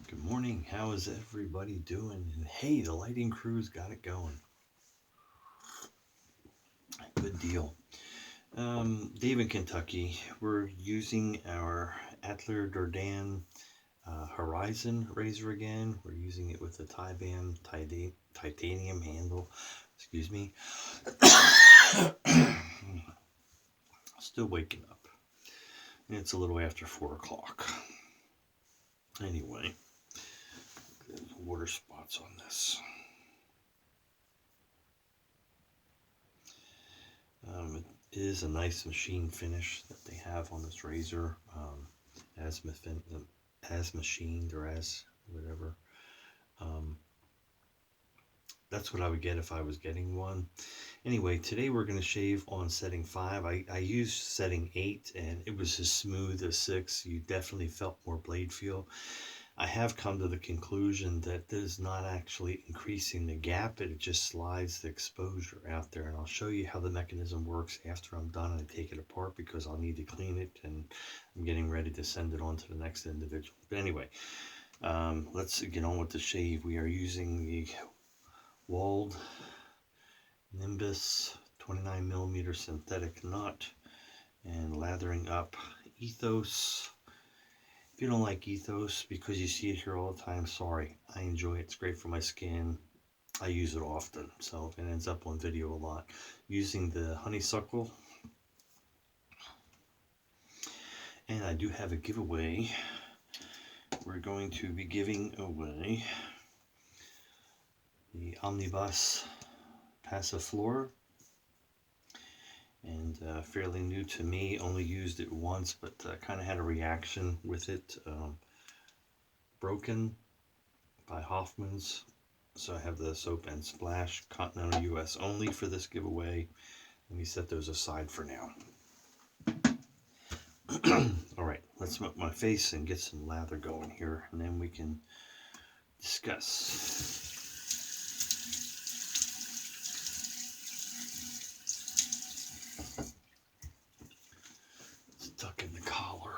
Good morning. How is everybody doing? And hey, the lighting crew's got it going. Good deal. Dave in Kentucky, we're using our Atelier Durdan Horizon razor again. We're using it with a tie-band titanium handle. Excuse me. Still waking up. It's a little after 4 o'clock. Anyway, there's water spots on this. It is a nice machine finish that they have on this razor, as machined or as whatever. That's what I would get if I was getting one. Anyway, today we're going to shave on setting 5. I used setting 8 and it was as smooth as 6. You definitely felt more blade feel. I have come to the conclusion that this is not actually increasing the gap, it just slides the exposure out there. And I'll show you how the mechanism works after I'm done and take it apart, because I'll need to clean it and I'm getting ready to send it on to the next individual. But anyway, let's get on with the shave. We are using the Wald Nimbus 29mm synthetic nut and lathering up Ethos. If you don't like Ethos because you see it here all the time, sorry. I enjoy it. It's great for my skin. I use it often, so it ends up on video a lot. Using the Honeysuckle. And I do have a giveaway. We're going to be giving away the Omnibus Passiflora. And fairly new to me, only used it once, but kind of had a reaction with it. Broken by Hoffman's. So I have the Soap and Splash Continental US only for this giveaway. Let me set those aside for now. Alright, let's smoke my face and get some lather going here, and then we can discuss. Tuck in the collar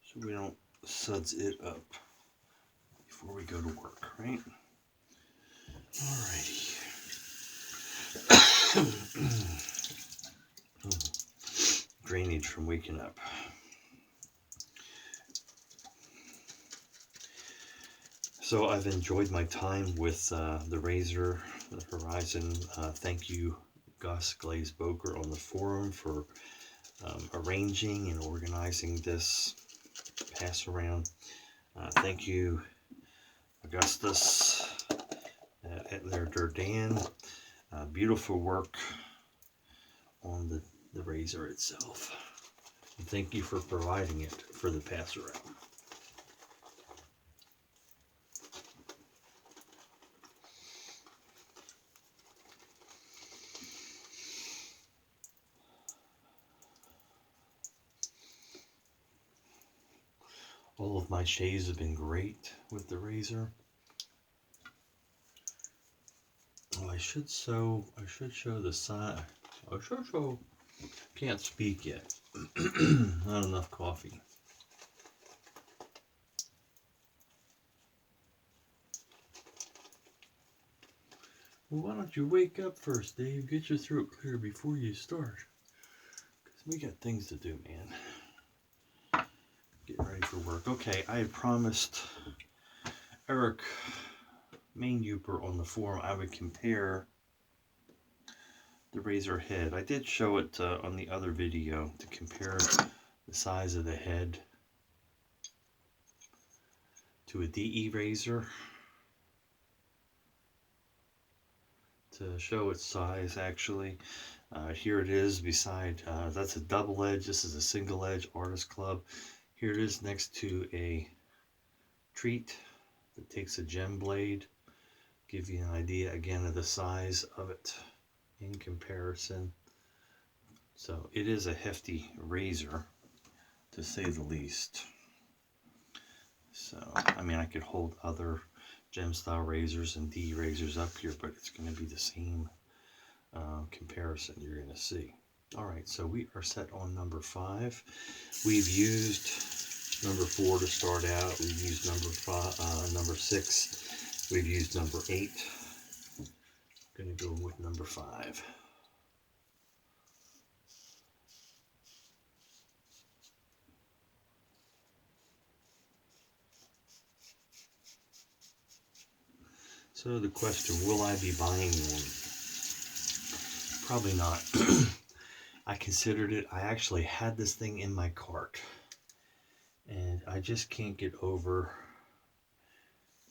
so we don't suds it up before we go to work, right? Alrighty. Drainage from waking up. So I've enjoyed my time with the razor, the Horizon. Thank you, Gus Glaze-Boker on the forum for arranging and organizing this pass around. Thank you, Augustus at Atelier Durdan. Beautiful work on the razor itself. And thank you for providing it for the pass around. All of my shaves have been great with the razor. Oh, I should show the side. I should show. Can't speak yet. Not enough coffee. Well, why don't you wake up first, Dave? Get your throat clear before you start. Because we got things to do, man. Get ready for work. Okay, I had promised Eric Mainuper on the forum I would compare the razor head. I did show it on the other video to compare the size of the head to a DE razor, to show its size actually. Here it is beside, that's a double edge, this is a single edge Artist Club. Here it is next to a treat that takes a gem blade. Give you an idea again of the size of it in comparison. So it is a hefty razor, to say the least. So, I mean, I could hold other gem style razors and D razors up here, but it's going to be the same comparison you're going to see. All right, so we are set on number 5. We've used number 4 to start out. We've used number 6. We've used number 8. Gonna go with number 5. So the question, will I be buying one? Probably not. I considered it. I actually had this thing in my cart, and I just can't get over.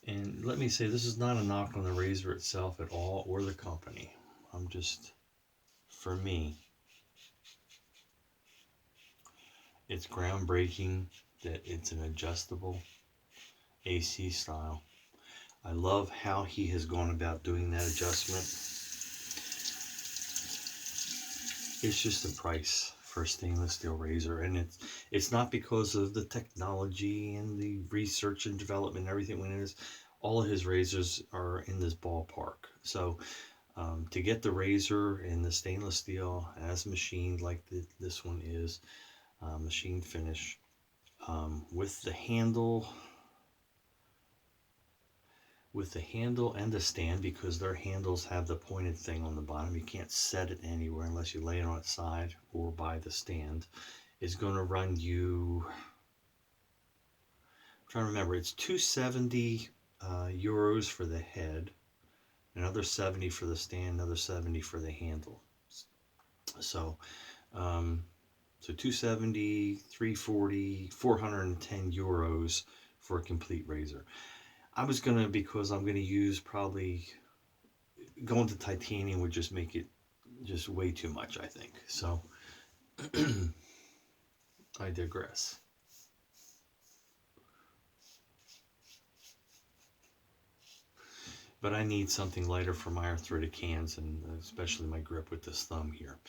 And let me say, this is not a knock on the razor itself at all, or the company. I'm just, for me, it's groundbreaking that it's an adjustable AC style. I love how he has gone about doing that adjustment. It's just the price for a stainless steel razor, and it's not because of the technology and the research and development and everything. When it is, all of his razors are in this ballpark. So to get the razor in the stainless steel as machined like this one is, machine finish, with the handle and the stand, because their handles have the pointed thing on the bottom. You can't set it anywhere unless you lay it on its side or by the stand. Is going to run you, I'm trying to remember, it's 270 euros for the head, another 70 for the stand, another 70 for the handle. So 270, 340, 410 euros for a complete razor. I was gonna, because I'm gonna use, probably going to titanium would just make it just way too much, I think. So I digress. But I need something lighter for my arthritic hands, and especially my grip with this thumb here.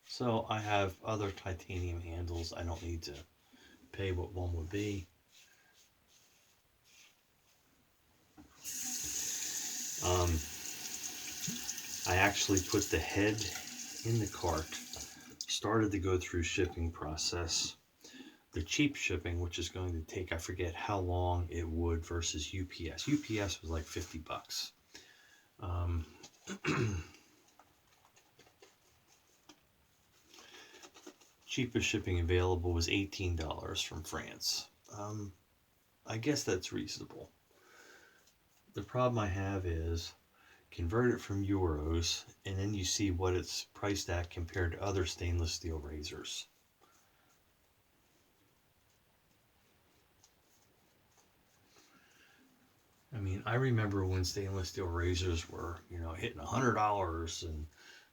So I have other titanium handles. I don't need to pay what one would be. I actually put the head in the cart, started to go through shipping process. The cheap shipping, which is going to take, I forget how long it would, versus UPS. UPS was like 50 bucks. Cheapest shipping available was $18 from France. I guess that's reasonable. The problem I have is, convert it from euros, and then you see what it's priced at compared to other stainless steel razors. I mean, I remember when stainless steel razors were, hitting $100, and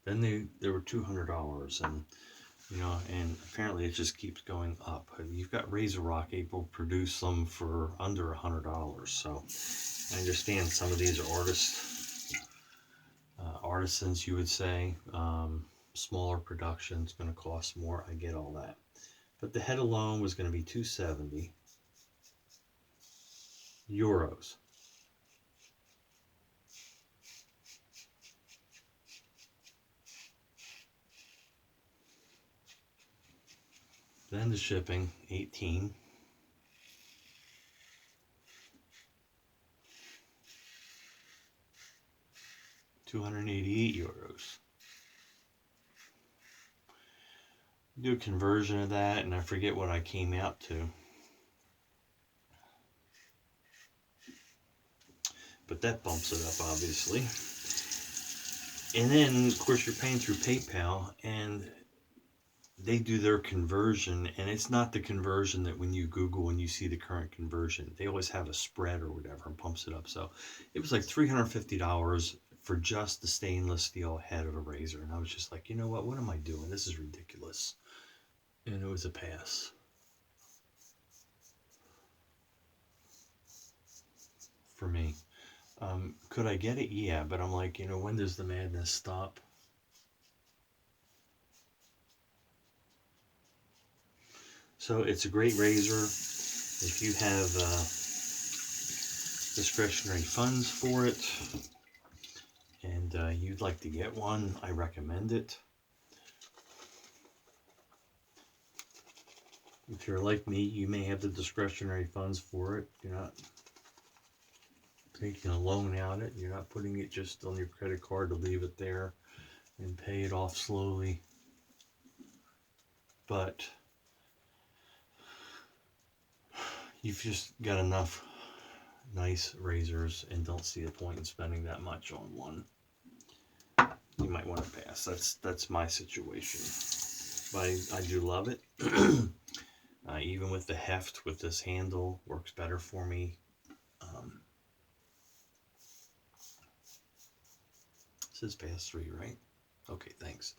then they were $200, and and apparently it just keeps going up. You've got Razor Rock able to produce them for under $100. So I understand some of these are artisans, you would say. Smaller production is going to cost more. I get all that. But the head alone was going to be 270 euros. Then the shipping, 18. €288. Do a conversion of that, and I forget what I came out to. But that bumps it up, obviously. And then, of course, you're paying through PayPal, and they do their conversion, and it's not the conversion that when you Google and you see the current conversion. They always have a spread or whatever and pumps it up. So it was like $350 for just the stainless steel head of a razor. And I was just like, you know what am I doing? This is ridiculous. And it was a pass. For me. Could I get it? Yeah, but I'm like, when does the madness stop? So it's a great razor. If you have discretionary funds for it, and you'd like to get one, I recommend it. If you're like me, you may have the discretionary funds for it. You're not taking a loan out it. You're not putting it just on your credit card to leave it there and pay it off slowly. But you've just got enough nice razors and don't see a point in spending that much on one. You might want to pass. That's my situation. But I do love it. Even with the heft with this handle, works better for me. This is pass 3, right? Okay, thanks.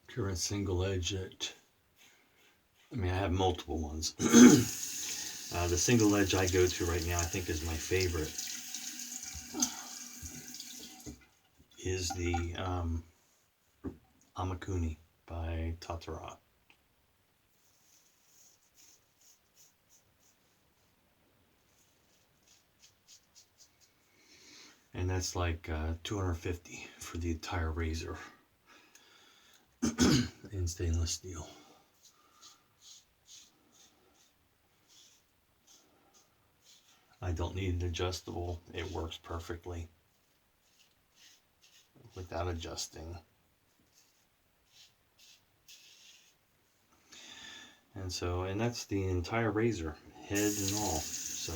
Current single edge I have multiple ones. The single edge I go to right now, I think is my favorite, is the Amakuni by Tatara. And that's like $250 for the entire razor in stainless steel. I don't need an adjustable. It works perfectly without adjusting. And that's the entire razor, head and all. So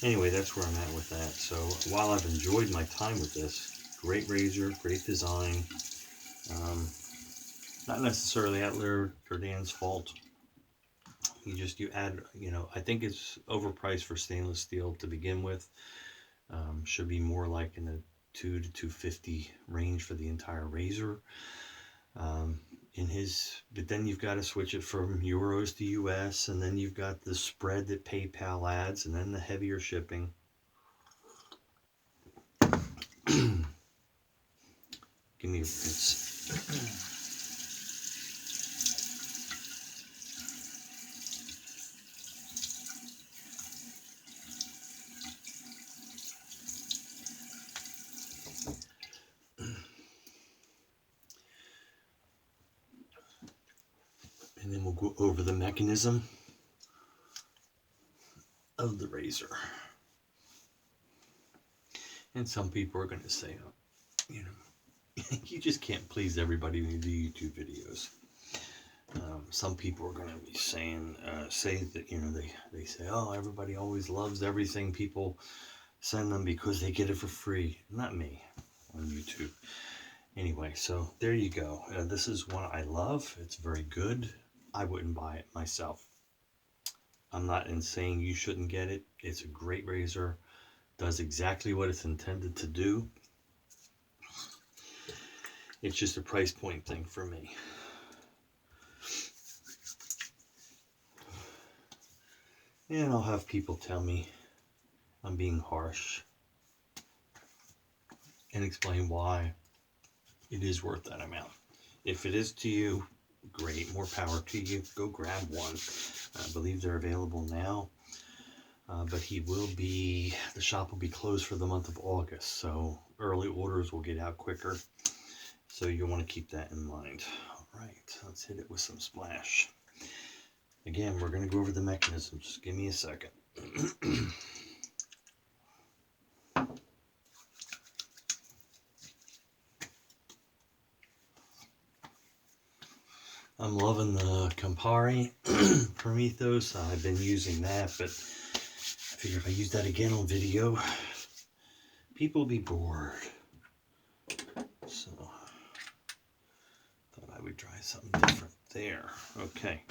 anyway, that's where I'm at with that. So while I've enjoyed my time with this, great razor, great design, not necessarily Atelier Durdan's fault. You add, I think it's overpriced for stainless steel to begin with. Should be more like in the $200 to $250 range for the entire razor. But then you've got to switch it from euros to US, and then you've got the spread that PayPal adds, and then the heavier shipping. Give me a rinse. And then we'll go over the mechanism of the razor. And some people are going to say, you just can't please everybody when you do YouTube videos. Some people are going to be say that, they say, oh, everybody always loves everything people send them because they get it for free. Not me on YouTube. Anyway, so there you go. This is one I love. It's very good. I wouldn't buy it myself. I'm not saying you shouldn't get it. It's a great razor. Does exactly what it's intended to do. It's just a price point thing for me. And I'll have people tell me I'm being harsh and explain why it is worth that amount. If it is to you, great, more power to you. Go grab one. I believe they're available now. But the shop will be closed for the month of August, so early orders will get out quicker. So you'll want to keep that in mind. All right, let's hit it with some splash. Again, we're going to go over the mechanism. Just give me a second. I'm loving the Campari from Ethos. I've been using that, but I figure if I use that again on video, people will be bored. So, thought I would try something different there. Okay,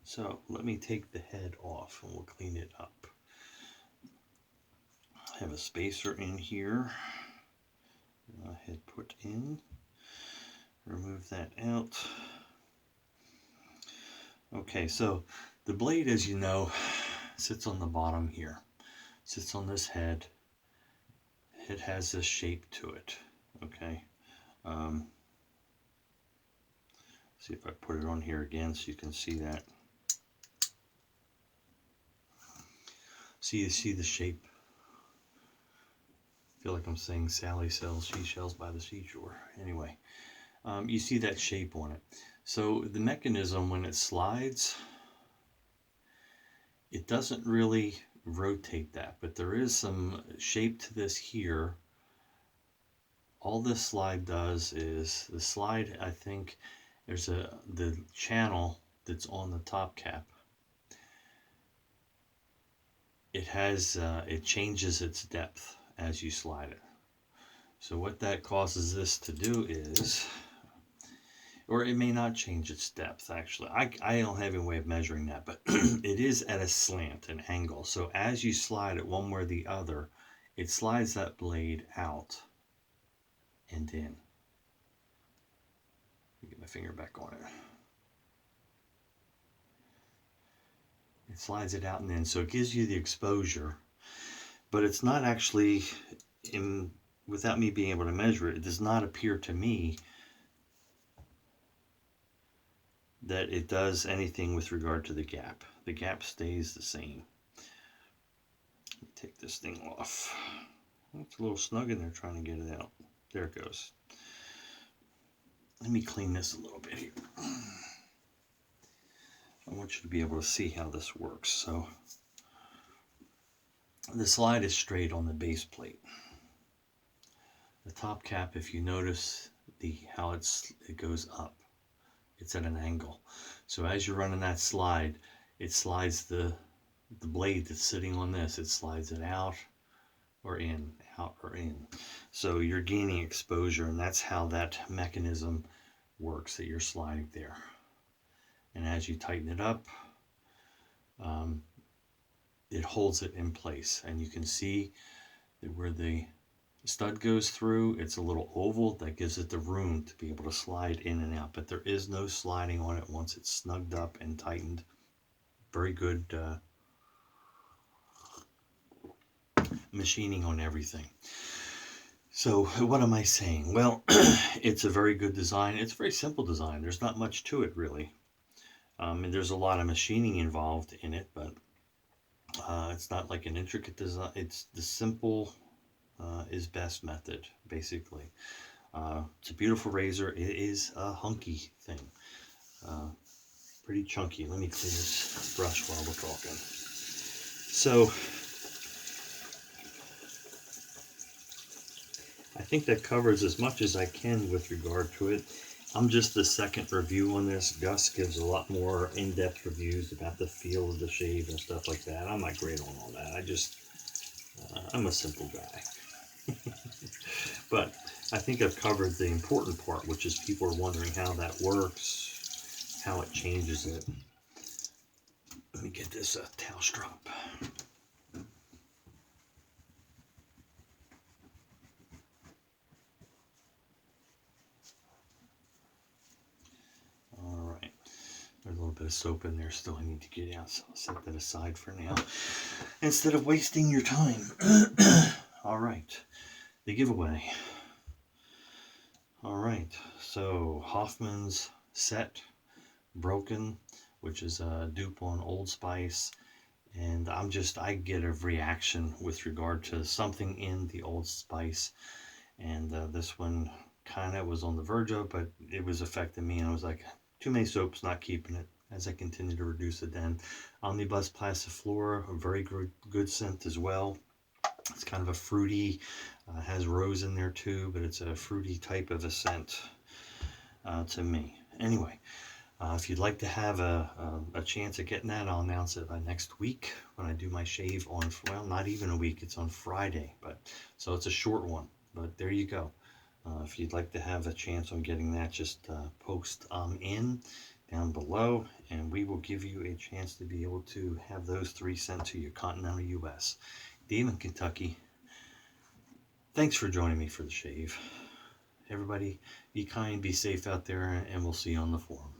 so let me take the head off and we'll clean it up. I have a spacer in here. Head put in. Remove that out. Okay, so the blade, as you know, sits on the bottom here, sits on this head. It has this shape to it. Okay. See if I put it on here again so you can see that. See the shape. I feel like I'm saying Sally sells seashells by the seashore. Anyway, you see that shape on it. So the mechanism, when it slides, it doesn't really rotate that, but there is some shape to this here. All this slide does is, the slide, I think there's the channel that's on the top cap. It has, it changes its depth as you slide it. So what that causes this to do is, or it may not change its depth actually. I don't have any way of measuring that, but it is at a slant, an angle. So as you slide it one way or the other, it slides that blade out and in. Let me get my finger back on it. It slides it out and in, so it gives you the exposure, but it's not actually, without me being able to measure it, it does not appear to me that it does anything with regard to the gap. The gap stays the same. Let me take this thing off. It's a little snug in there trying to get it out. There it goes. Let me clean this a little bit here. I want you to be able to see how this works. So the slide is straight on the base plate. The top cap, if you notice how it goes up, it's at an angle. So as you're running that slide, it slides the blade that's sitting on this, it slides it out or in, out or in. So you're gaining exposure, and that's how that mechanism works, that you're sliding there. And as you tighten it up, it holds it in place. And you can see that where the stud goes through, it's a little oval that gives it the room to be able to slide in and out. But there is no sliding on it once it's snugged up and tightened. Very good machining on everything. So what am I saying? Well, it's a very good design. It's a very simple design. There's not much to it really. And there's a lot of machining involved in it, but it's not like an intricate design. It's the simple is best method, basically. It's a beautiful razor. It is a hunky thing. Pretty chunky. Let me clean this brush while we're talking. So I think that covers as much as I can with regard to it. I'm just the second review on this. Gus gives a lot more in-depth reviews about the feel of the shave and stuff like that. I'm not great on all that. I'm a simple guy. But I think I've covered the important part, which is people are wondering how that works, how it changes it. Let me get this towel strap. There's a little bit of soap in there still I need to get out, so I'll set that aside for now instead of wasting your time. All right, the giveaway. All right, so Hoffman's set Broken, which is a dupe on Old Spice, and I get a reaction with regard to something in the Old Spice, and this one kind of was on the verge of, but it was affecting me, and I was like, too many soaps, not keeping it as I continue to reduce it. Then Omnibus Passiflora, a very good scent as well. It's kind of a fruity, has rose in there too, but it's a fruity type of a scent to me. Anyway, if you'd like to have a chance at getting that, I'll announce it by next week when I do my shave on, well, not even a week, it's on Friday, but so it's a short one, but there you go. If you'd like to have a chance on getting that, just post in down below, and we will give you a chance to be able to have those 3 sent to you, continental US. Dave in Kentucky, thanks for joining me for the shave. Everybody, be kind, be safe out there, and we'll see you on the forum.